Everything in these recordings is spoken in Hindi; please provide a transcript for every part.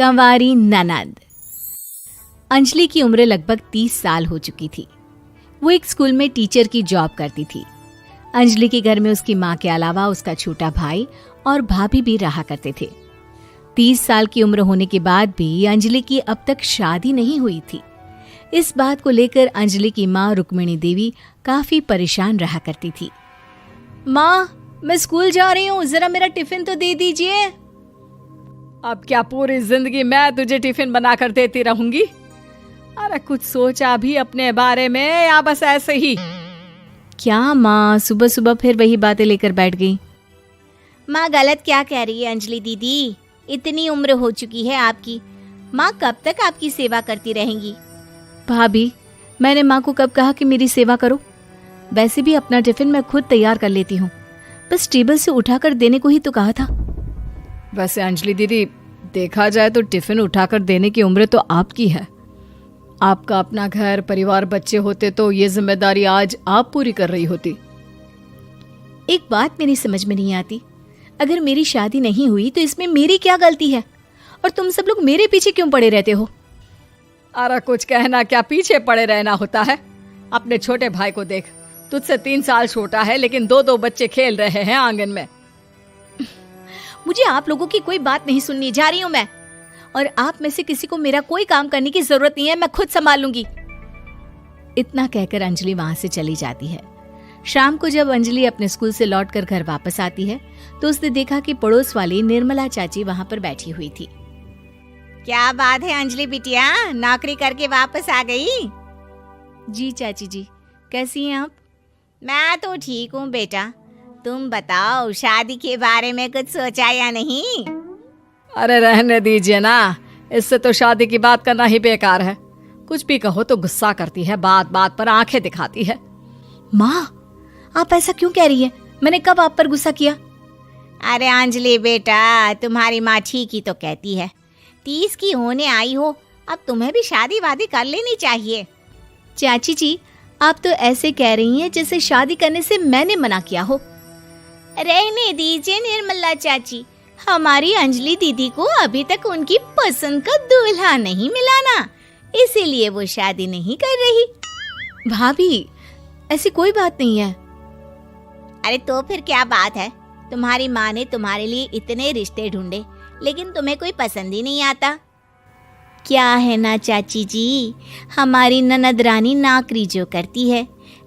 कंवारी ननद। अंजलि की उम्र लगभग 30 साल हो चुकी थी। वो एक स्कूल में टीचर की जॉब करती थी। अंजलि के घर में उसकी माँ के अलावा उसका छोटा भाई और भाभी भी रहा करते थे। 30 साल की उम्र होने के बाद भी अंजलि की अब तक शादी नहीं हुई थी। इस बात को लेकर अंजलि की माँ रुक्मिणी देवी काफी परेशान रहा करती थी। माँ, मैं स्कूल जा रही हूँ, जरा मेरा टिफिन तो दे दीजिए। अब क्या पूरी जिंदगी मैं तुझे टिफिन बनाकर देती रहूंगी? अरे कुछ सोचा भी अपने बारे में या बस ऐसे ही? क्या माँ, सुबह सुबह फिर वही बातें लेकर बैठ गई। माँ गलत क्या कह रही है अंजलि दीदी, इतनी उम्र हो चुकी है आपकी, माँ कब तक आपकी सेवा करती रहेंगी? भाभी, मैंने माँ को कब कहा कि मेरी सेवा करो? वैसे भी अपना टिफिन मैं खुद तैयार कर लेती हूँ, बस टेबल से उठाकर देने को ही तो कहा था। वैसे अंजलि दीदी, देखा जाए तो टिफिन उठाकर देने की उम्र तो आपकी है। आपका अपना घर परिवार बच्चे होते तो ये जिम्मेदारी आज आप पूरी कर रही होती। एक बात मेरी समझ में नहीं आती, अगर मेरी शादी नहीं हुई तो इसमें मेरी क्या गलती है और तुम सब लोग मेरे पीछे क्यों पड़े रहते हो? अरे कुछ कहना क्या पीछे पड़े रहना होता है? अपने छोटे भाई को देख, तुझसे 3 साल छोटा है लेकिन 2 बच्चे खेल रहे हैं आंगन में। मुझे आप लोगों की कोई बात नहीं सुननी, जा रही हूँ मैं। और आप में से किसी को मेरा कोई काम करने की जरूरत नहीं है, मैं खुद संभाल लूंगी। इतना कहकर अंजलि वहां से चली जाती है। शाम को जब अंजलि अपने स्कूल से लौटकर घर वापस आती है तो उसने देखा कि पड़ोस वाली निर्मला चाची वहां पर बैठी हुई थी। क्या बात है अंजलि बिटिया, नौकरी करके वापस आ गई? जी चाची जी, कैसी हैं आप? मैं तो ठीक हूँ बेटा, तुम बताओ शादी के बारे में कुछ सोचा या नहीं? अरे रहने दीजिए ना, इससे तो शादी की बात करना ही बेकार है। कुछ भी कहो तो गुस्सा करती है, बात बात पर आंखें दिखाती है। माँ, आप ऐसा क्यों कह रही है? मैंने कब आप पर गुस्सा किया? अरे अंजलि बेटा, तुम्हारी माँ ठीक ही तो कहती है। 30 की होने आई हो, अब तुम्हें भी शादी वादी कर लेनी चाहिए। चाची जी, आप तो ऐसे कह रही हैं जैसे शादी करने से मैंने मना किया हो। रहने दीजिए निर्मला चाची, हमारी अंजलि दीदी को अभी तक उनकी पसंद का दूल्हा नहीं मिला ना, इसीलिए वो शादी नहीं कर रही। भाभी, ऐसी कोई बात नहीं है। अरे तो फिर क्या बात है? तुम्हारी माँ ने तुम्हारे लिए इतने रिश्ते ढूंढे लेकिन तुम्हें कोई पसंद ही नहीं आता। क्या है ना चाची जी, हमारी ननद रानी नौकरी जो करती है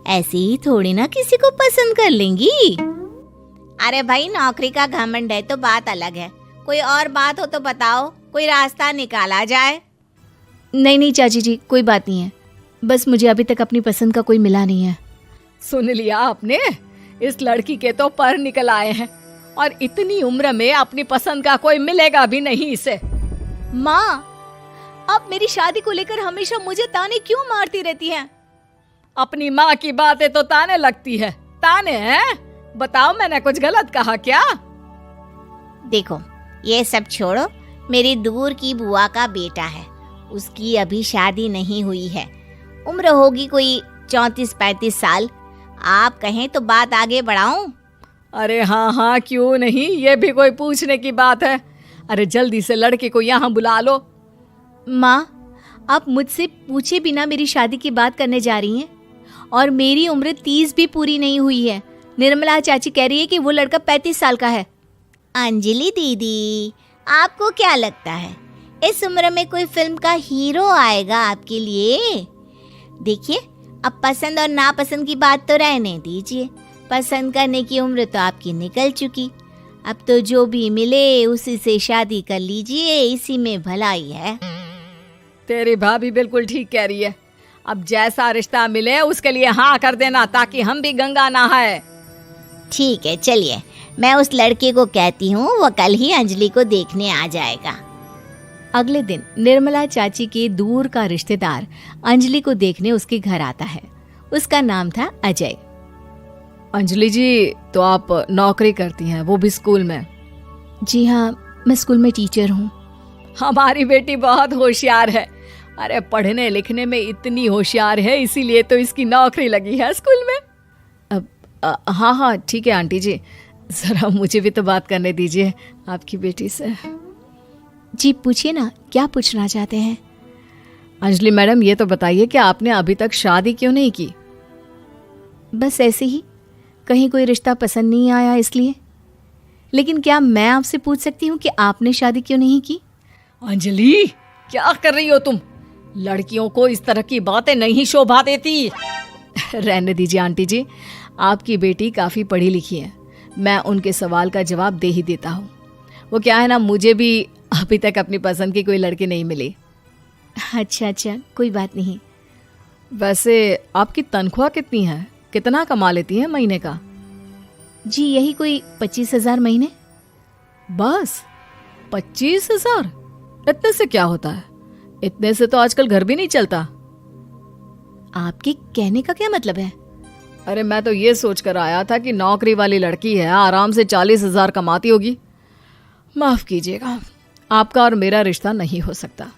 ऐसे ही थोड़ी ना किसी को पसंद कर लेंगी। अरे भाई, नौकरी का घमंड है तो बात अलग है, कोई और बात हो तो बताओ, कोई रास्ता निकाला जाए। नहीं नहीं चाची जी, कोई बात नहीं है, बस मुझे अभी तक अपनी पसंद का कोई मिला नहीं है। सुन लिया आपने, इस लड़की के तो पर निकल आए हैं और इतनी उम्र में अपनी पसंद का कोई मिलेगा भी नहीं इसे। माँ, आप मेरी शादी को लेकर हमेशा मुझे ताने क्यों मारती रहती हैं? अपनी माँ की बातें तो ताने लगती है। ताने हैं? बताओ, मैंने कुछ गलत कहा क्या? देखो, ये सब छोड़ो, मेरी दूर की बुआ का बेटा है, उसकी अभी शादी नहीं हुई है, उम्र होगी कोई 34-35 साल। आप कहें तो बात आगे बढ़ाऊं? अरे हाँ, क्यों नहीं, ये भी कोई पूछने की बात है। अरे जल्दी से लड़के को यहाँ बुला लो। माँ, आप मुझसे पूछे बिना मेरी शादी की बात करने जा रही हैं और मेरी उम्र 30 भी पूरी नहीं हुई है। निर्मला चाची कह रही है कि वो लड़का 35 साल का है। अंजलि दीदी, आपको क्या लगता है इस उम्र में कोई फिल्म का हीरो आएगा आपके लिए? देखिए, अब पसंद और नापसंद की बात तो रहने दीजिए, पसंद करने की उम्र तो आपकी निकल चुकी। अब तो जो भी मिले उसी से शादी कर लीजिए, इसी में भलाई है। तेरी भाभी बिल्कुल ठीक कह रही है। अब जैसा रिश्ता मिले उसके लिए हाँ कर देना, ताकि हम भी गंगा नहाए। ठीक है, चलिए मैं उस लड़के को कहती हूँ, वो कल ही अंजलि को देखने आ जाएगा। अगले दिन निर्मला चाची के दूर का रिश्तेदार अंजलि को देखने उसके घर आता है। उसका नाम था अजय। अंजलि जी, तो आप नौकरी करती हैं, वो भी स्कूल में? जी हाँ, मैं स्कूल में टीचर हूँ। हमारी बेटी बहुत होशियार है। अरे पढ़ने लिखने में इतनी होशियार है, इसीलिए तो इसकी नौकरी लगी है स्कूल में। हाँ, ठीक है आंटी जी, जरा मुझे भी तो बात करने दीजिए आपकी बेटी से। जी पूछिए ना, क्या पूछना चाहते हैं? अंजलि मैडम, ये तो बताइए कि आपने अभी तक शादी क्यों नहीं की? बस ऐसे ही, कहीं कोई रिश्ता पसंद नहीं आया इसलिए। लेकिन क्या मैं आपसे पूछ सकती हूँ कि आपने शादी क्यों नहीं की? अंजलि, क्या कर रही हो तुम? लड़कियों को इस तरह की बातें नहीं शोभा देती। रहने दीजिए आंटी जी, आपकी बेटी काफ़ी पढ़ी लिखी है, मैं उनके सवाल का जवाब दे ही देता हूँ। वो क्या है ना, मुझे भी अभी तक अपनी पसंद की कोई लड़की नहीं मिली। अच्छा, कोई बात नहीं। वैसे आपकी तनख्वाह कितनी है? कितना कमा लेती हैं महीने का? जी यही कोई 25,000 महीने। बस 25,000? इतने से क्या होता है? इतने से तो आजकल घर भी नहीं चलता। आपके कहने का क्या मतलब है? अरे मैं तो ये सोचकर आया था कि नौकरी वाली लड़की है, आराम से 40,000 कमाती होगी। माफ कीजिएगा, आपका और मेरा रिश्ता नहीं हो सकता।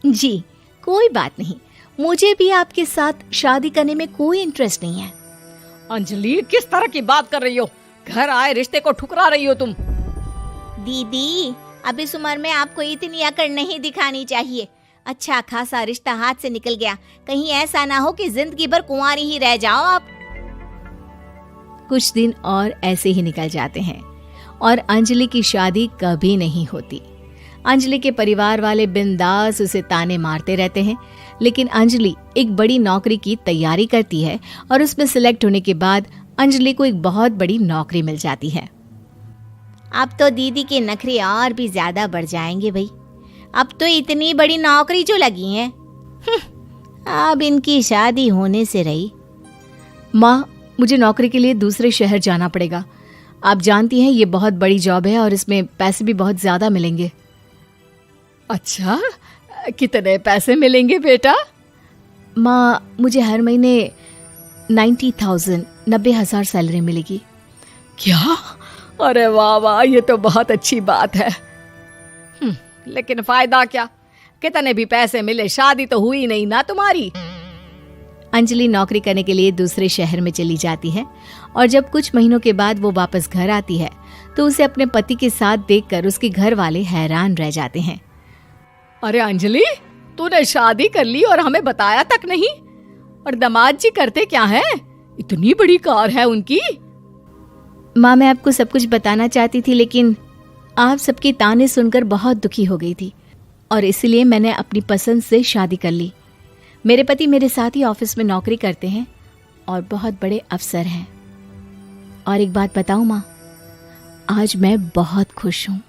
जी कोई बात नहीं, मुझे भी आपके साथ शादी करने में कोई इंटरेस्ट नहीं है। अंजलि, किस तरह की बात कर रही हो? घर आए रिश्ते को ठुकरा रही हो तुम। दीदी, अब इस उम्र में आपको इतनी अकड़ नहीं दिखानी चाहिए। अच्छा खासा रिश्ता हाथ से निकल गया, कहीं ऐसा ना हो कि जिंदगी भर कुंवारी ही रह जाओ आप। कुछ दिन और ऐसे ही निकल जाते हैं और अंजलि की शादी कभी नहीं होती। अंजलि के परिवार वाले बिंदास उसे ताने मारते रहते हैं, लेकिन अंजलि एक बड़ी नौकरी की तैयारी करती है और उसमें सिलेक्ट होने के बाद अंजलि को एक बहुत बड़ी नौकरी मिल जाती है। अब तो दीदी के नखरे और भी ज्यादा बढ़ जाएंगे भाई, अब तो इतनी बड़ी नौकरी जो लगी है, अब इनकी शादी होने से रही। माँ, मुझे नौकरी के लिए दूसरे शहर जाना पड़ेगा। आप जानती हैं ये बहुत बड़ी जॉब है और इसमें पैसे भी बहुत ज्यादा मिलेंगे। अच्छा, कितने पैसे मिलेंगे बेटा? माँ, मुझे हर महीने 90,000 सैलरी मिलेगी। क्या? अरे वाह वाह, ये तो बहुत अच्छी बात है। लेकिन फायदा क्या? कितने भी पैसे मिले, शादी तो हुई नहीं ना तुम्हारी। अंजलि नौकरी करने के लिए दूसरे शहर में चली जाती है और जब कुछ महीनों के बाद वो वापस घर आती है तो उसे अपने पति के साथ देखकर उसके घर वाले हैरान रह जाते हैं। अरे अंजलि, तूने शादी कर ली और हमें बताया तक नहीं। और दामाद जी करते क्या हैं? इतनी बड़ी कार है उनकी। माँ, मैं आपको सब कुछ बताना चाहती थी, लेकिन आप सबके ताने सुनकर बहुत दुखी हो गई थी और इसलिए मैंने अपनी पसंद से शादी कर ली। मेरे पति मेरे साथ ही ऑफिस में नौकरी करते हैं और बहुत बड़े अफसर हैं। और एक बात बताऊं माँ, आज मैं बहुत खुश हूँ।